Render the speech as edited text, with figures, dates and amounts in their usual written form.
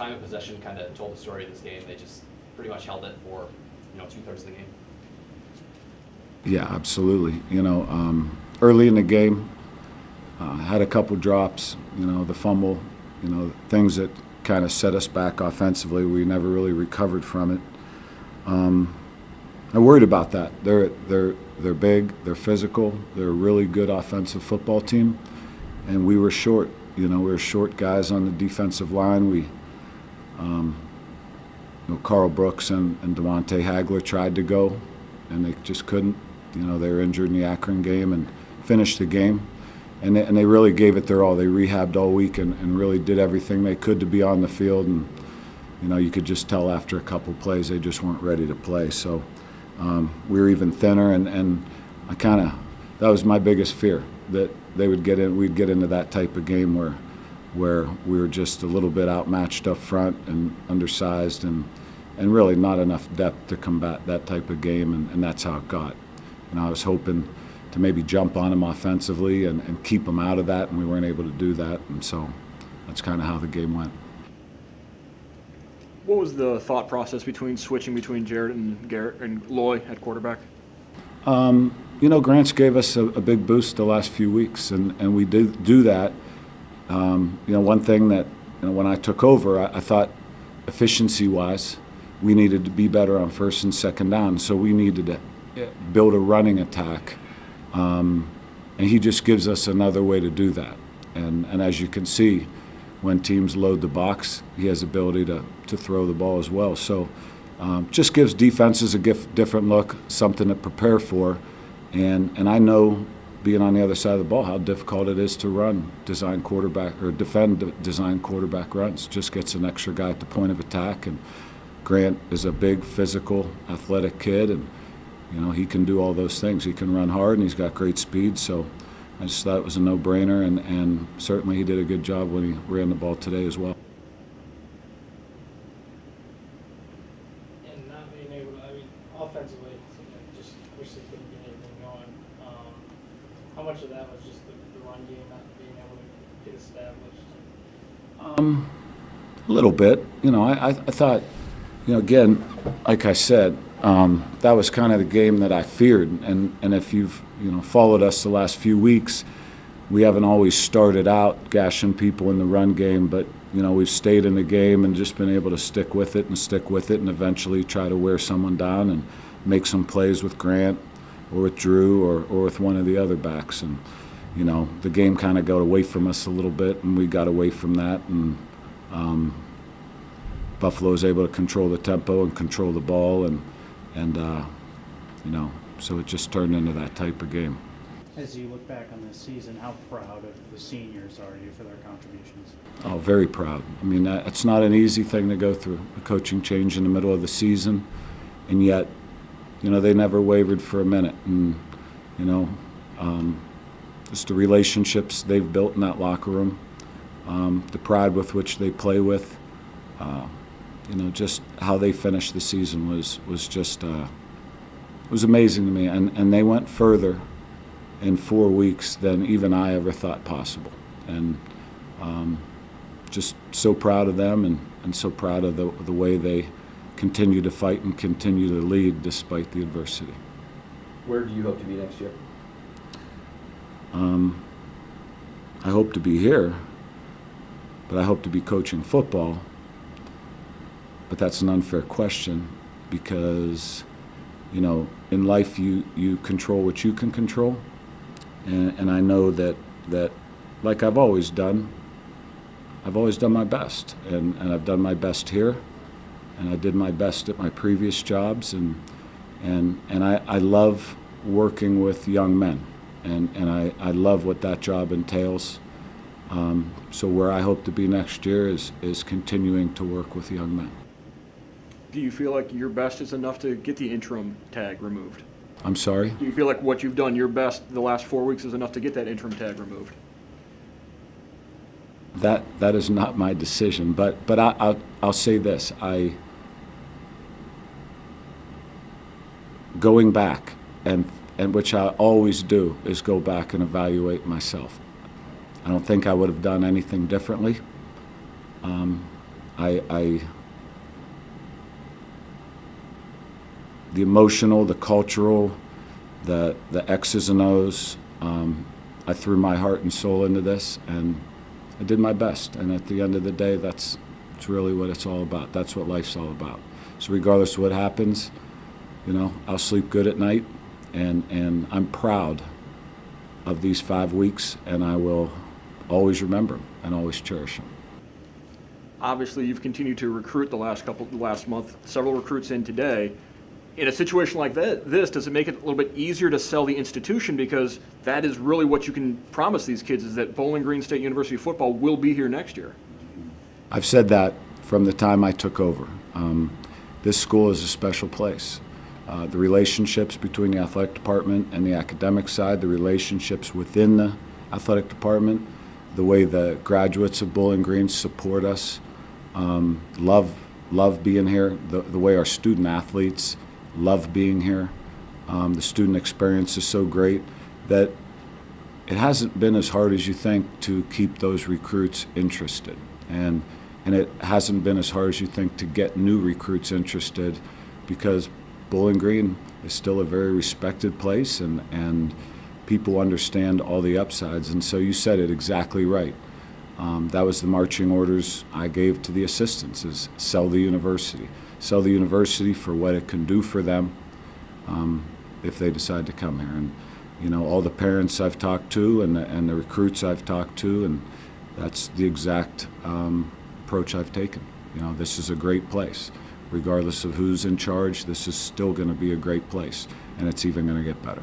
time of possession kind of told the story of this game. They just pretty much held it for 2/3 of the game. Yeah, absolutely. Early in the game, had a couple drops. The fumble. Things that kind of set us back offensively. We never really recovered from it. I worried about that. They're big. They're physical. They're a really good offensive football team, and we were short. We were short guys on the defensive line. Carl Brooks and Devontae Hagler tried to go, and they just couldn't. They were injured in the Akron game and finished the game, and they really gave it their all. They rehabbed all week and really did everything they could to be on the field, and you could just tell after a couple plays they just weren't ready to play. So we were even thinner, and that was my biggest fear, that we'd get into that type of game where we were just a little bit outmatched up front and undersized and really not enough depth to combat that type of game, and that's how it got. I was hoping to maybe jump on them offensively and keep them out of that, and we weren't able to do that, and so that's kind of how the game went. What was the thought process between switching between Jared and Garrett and Loy at quarterback? Grants gave us a big boost the last few weeks, and we did do that. One thing that when I took over, I thought efficiency-wise, we needed to be better on first and second down, so we needed to build a running attack, and he just gives us another way to do that. And as you can see, when teams load the box, he has the ability to throw the ball as well. So just gives defenses a different look, something to prepare for. And I know, being on the other side of the ball, how difficult it is to defend design quarterback runs. Just gets an extra guy at the point of attack, and Grant is a big, physical, athletic kid, and he can do all those things. He can run hard, and he's got great speed. So I just thought it was a no-brainer, and certainly he did a good job when he ran the ball today as well. And not being able to, offensively, just wish they couldn't get anything going. How much of that was just the run game not being able to get established? A little bit. I thought, again, like I said, that was kind of the game that I feared. And if you've followed us the last few weeks, we haven't always started out gashing people in the run game, but we've stayed in the game and just been able to stick with it, and eventually try to wear someone down and make some plays with Grant or with Drew or with one of the other backs. And the game kind of got away from us a little bit, and we got away from that, and Buffalo was able to control the tempo and control the ball, and so it just turned into that type of game. As you look back on this season, how proud of the seniors are you for their contributions? Oh, very proud. It's not an easy thing to go through, a coaching change in the middle of the season, and yet, they never wavered for a minute. And, just the relationships they've built in that locker room, the pride with which they play with, just how they finished the season was just was amazing to me. And they went further in 4 weeks than even I ever thought possible. And just so proud of them, and so proud of the way they continue to fight and continue to lead despite the adversity. Where do you hope to be next year? I hope to be here, but I hope to be coaching football. But that's an unfair question, because in life you control what you can control, and I know that like I've always done my best, and I've done my best here, and I did my best at my previous jobs, and I love working with young men, and I love what that job entails. So where I hope to be next year is continuing to work with young men. Do you feel like your best is enough to get the interim tag removed? I'm sorry? Do you feel like what you've done, your best, the last 4 weeks is enough to get that interim tag removed? That is not my decision, but I'll say this: going back, and which I always do, is go back and evaluate myself. I don't think I would have done anything differently. the emotional, the cultural, the X's and O's. I threw my heart and soul into this, and I did my best. And at the end of the day, that's really what it's all about. That's what life's all about. So regardless of what happens, you know, I'll sleep good at night, and I'm proud of these 5 weeks, and I will always remember them and always cherish them. Obviously, you've continued to recruit the last month, several recruits in today. In a situation like this, does it make it a little bit easier to sell the institution, because that is really what you can promise these kids, is that Bowling Green State University football will be here next year? I've said that from the time I took over. This school is a special place. The relationships between the athletic department and the academic side, the relationships within the athletic department, the way the graduates of Bowling Green support us, love being here, the way our student athletes love being here. The student experience is so great that it hasn't been as hard as you think to keep those recruits interested. And it hasn't been as hard as you think to get new recruits interested, because Bowling Green is still a very respected place, and people understand all the upsides. And so you said it exactly right. That was the marching orders I gave to the assistants, is sell the university. Sell the university for what it can do for them if they decide to come here. And, you know, all the parents I've talked to and the recruits I've talked to, and that's the exact approach I've taken. You know, this is a great place. Regardless of who's in charge, this is still going to be a great place, and it's even going to get better.